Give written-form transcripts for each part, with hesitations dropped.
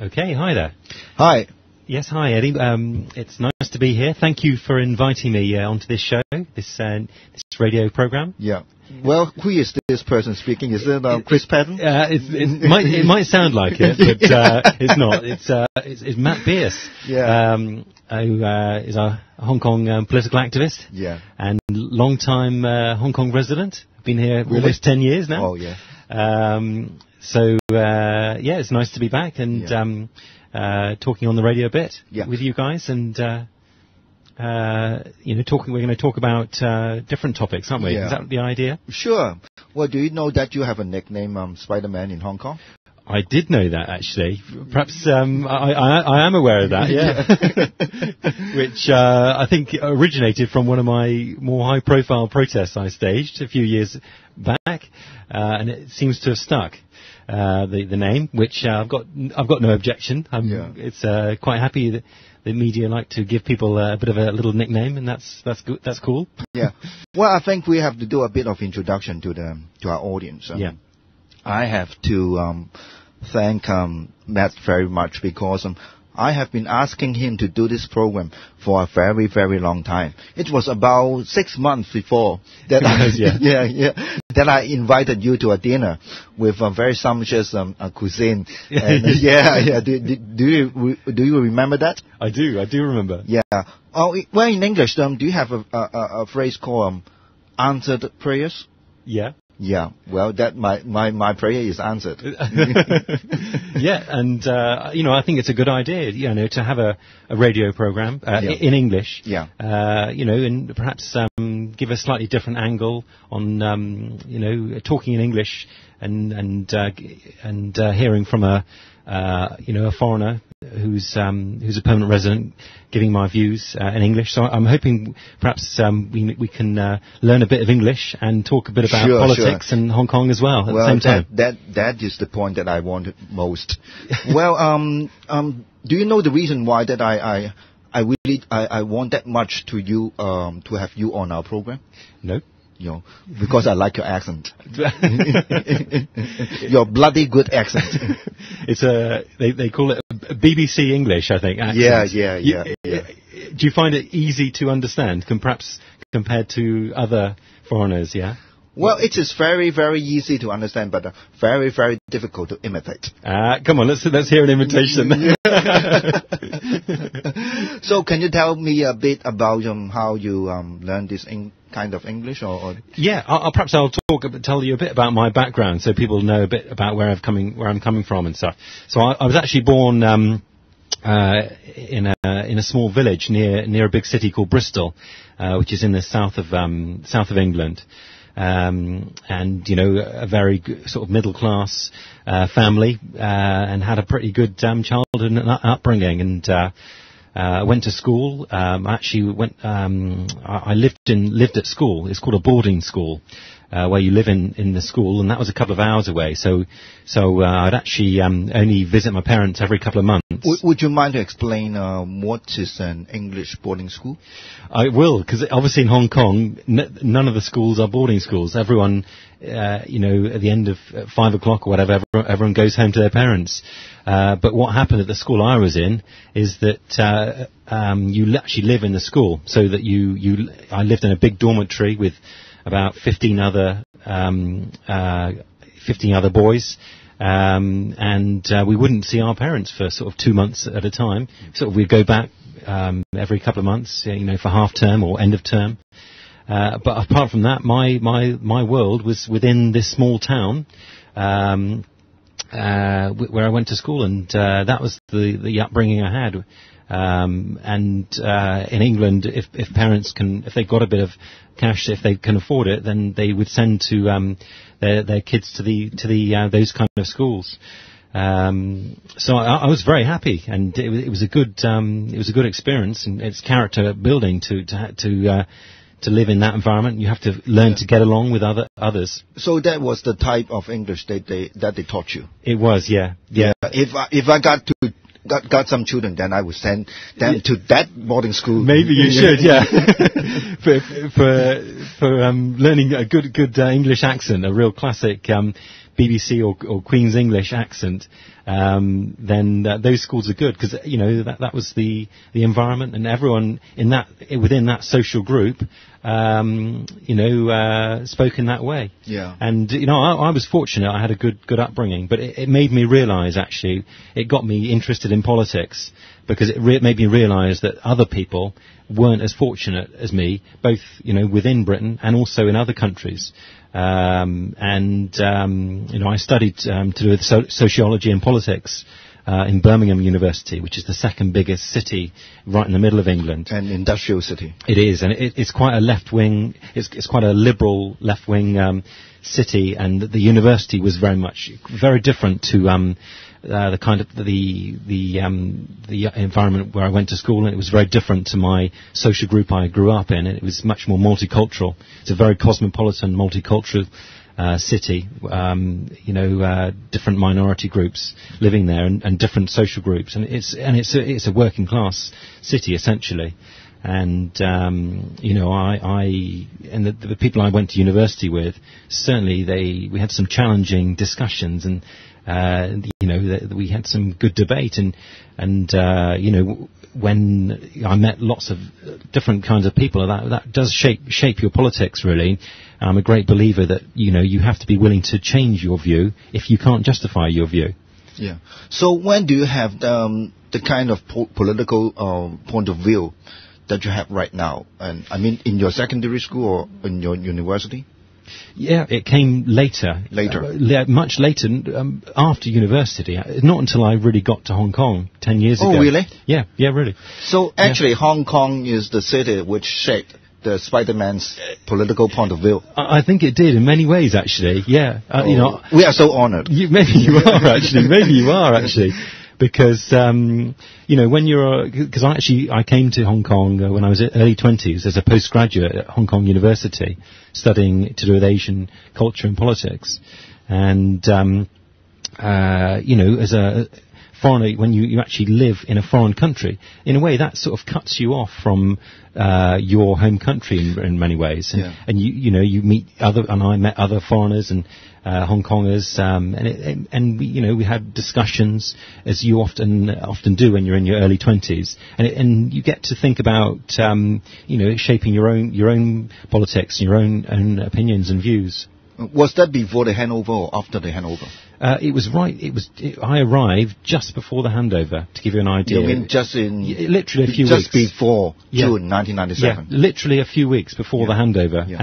Okay, hi there. Hi. Yes, hi Eddie. It's nice to be here. Thank you for inviting me onto this show, this radio program. Yeah. Well, who is this person speaking? Is it Chris Patton? It might sound like it, but it's not. It's Matt Pearce, who is a Hong Kong political activist, and long-time Hong Kong resident. Been here almost 10 years now. Oh, yeah. It's nice to be back and talking on the radio a bit with you guys, and we're going to talk about different topics, aren't we? Is that the idea? Sure. Well, do you know that you have a nickname, Spider-Man, in Hong Kong? I did know that, actually. Perhaps I am aware of that, which I think originated from one of my more high-profile protests I staged a few years back, and it seems to have stuck. The name, which I've got no objection. It's quite happy that the media like to give people a bit of a little nickname, and that's good. That's cool. Yeah. Well, I think we have to do a bit of introduction to our audience. I have to thank Matt very much because I have been asking him to do this program for a very, very long time. It was about 6 months before that that I invited you to a dinner with a very sumptuous cuisine. And, Do you remember that? I do remember. Yeah. Oh, well, in English, do you have a phrase called answered prayers? Yeah. Yeah, well, that my prayer is answered. And I think it's a good idea, to have a radio program in English. Yeah. And perhaps give a slightly different angle on talking in English and hearing from a foreigner who's a permanent resident, giving my views in English. So I'm hoping perhaps we can learn a bit of English and talk a bit about politics and Hong Kong as well at the same time. That is the point that I wanted most. Well, do you know the reason why that I want that much to have you on our program? No. Because I like your accent. Your bloody good accent. It's they call it a BBC English, I think. Accent. Yeah. Do you find it easy to understand, perhaps compared to other foreigners? Yeah. Well, it is very, very easy to understand, but very, very difficult to imitate. Come on, let's hear an imitation. So, can you tell me a bit about how you learned this kind of English? Yeah, perhaps I'll tell you a bit about my background, so people know a bit about where I'm coming from and stuff. So, I was actually born in a small village near a big city called Bristol, which is in the south of England. And a very good, sort of middle class family, and had a pretty good childhood and upbringing, and went to school. I lived at school. It's called a boarding school, where you live in the school, and that was a couple of hours away. So I'd actually only visit my parents every couple of months. Would you mind to explain what is an English boarding school? I will, because obviously in Hong Kong, none of the schools are boarding schools. Everyone, at the end of 5 o'clock or whatever, everyone goes home to their parents. But what happened at the school I was in is that you actually live in the school, so that I lived in a big dormitory with about 15 other boys, and we wouldn't see our parents for sort of 2 months at a time. So we'd go back every couple of months, for half term or end of term. But apart from that, my world was within this small town where I went to school, and that was the upbringing I had. In England, if parents if they've got a bit of cash, if they can afford it, then they would send to their kids to those kind of schools. So I was very happy, and it was a good experience, and it's character building to live in that environment. You have to learn to get along with others. So that was the type of English that they taught you. It was, yeah. If I got some children, then I would send them to that boarding school. Maybe you should, yeah. for learning a good English accent, a real classic BBC or Queen's English accent. then those schools are good, because that was the environment, and everyone within that social group spoke in that way. Yeah. And I was fortunate. I had a good upbringing, but it made me realise, actually, it got me interested in politics, because it made me realise that other people weren't as fortunate as me, both within Britain and also in other countries. I studied to do with sociology and politics in Birmingham University, which is the second biggest city right in the middle of England. An industrial city. It is, and it's quite a left-wing, it's quite a liberal left-wing city, and the university was very different to the kind of the environment where I went to school, and it was very different to my social group I grew up in. It was much more multicultural. It's a very cosmopolitan, multicultural city, different minority groups living there, and different social groups, and it's a working class city essentially. And the people I went to university with, certainly we had some challenging discussions, and we had some good debate, and when I met lots of different kinds of people, that does shape your politics, really. I'm a great believer that you have to be willing to change your view if you can't justify your view. Yeah. So when do you have the kind of political point of view that you have right now? And I mean, in your secondary school or in your university? Yeah, it came later. Much later, after university. Not until I really got to Hong Kong 10 years ago. Oh, really? Yeah, really. So actually, Hong Kong is the city which shaped the Spider-Man's political point of view. I think it did in many ways, actually. Yeah. We are so honored. Maybe you are, actually. Because, when because I came to Hong Kong when I was in early 20s as a postgraduate at Hong Kong University, studying to do with Asian culture and politics. And, as a foreigner, when you actually live in a foreign country, in a way that sort of cuts you off from your home country in many ways. And you meet and I met other foreigners and Hong Kongers, and we had discussions, as you often do when you're in your early 20s, and you get to think about shaping your own politics, your own opinions and views. Was that before the handover or after the handover? It was right. I arrived just before the handover, to give you an idea. You mean literally a few weeks. Just before June 1997? Yeah, literally a few weeks before the handover. Yeah.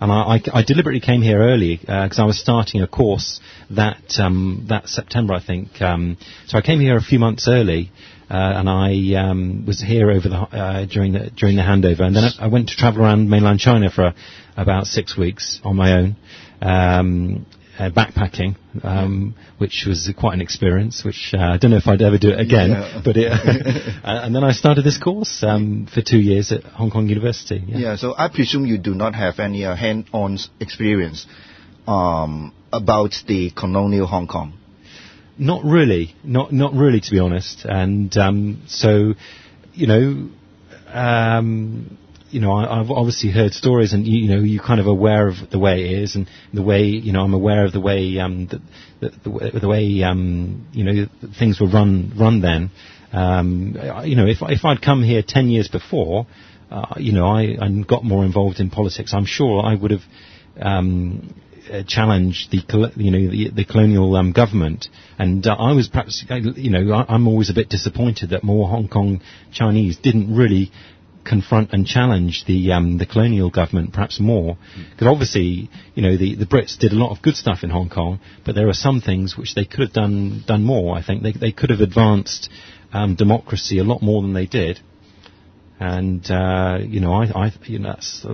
And I deliberately came here early, because I was starting a course that September, I think. So I came here a few months early, and I was here over during the handover, and then I went to travel around mainland China for about 6 weeks on my own, backpacking, which was quite an experience, which I don't know if I'd ever do it again, but and then I started this course for 2 years at Hong Kong University. Yeah, so I presume you do not have any hand-on experience about the colonial Hong Kong. Not really, not really, to be honest. And I've obviously heard stories, and you're kind of aware of the way it is, and the way I'm aware of the way the way things were run then. If I'd come here 10 years before, I got more involved in politics, I'm sure I would have challenged the colonial government, and I was perhaps I'm always a bit disappointed that more Hong Kong Chinese didn't really confront and challenge the colonial government perhaps more, because obviously the Brits did a lot of good stuff in Hong Kong, but there are some things which they could have done more. I think they could have advanced democracy a lot more than they did, and I that's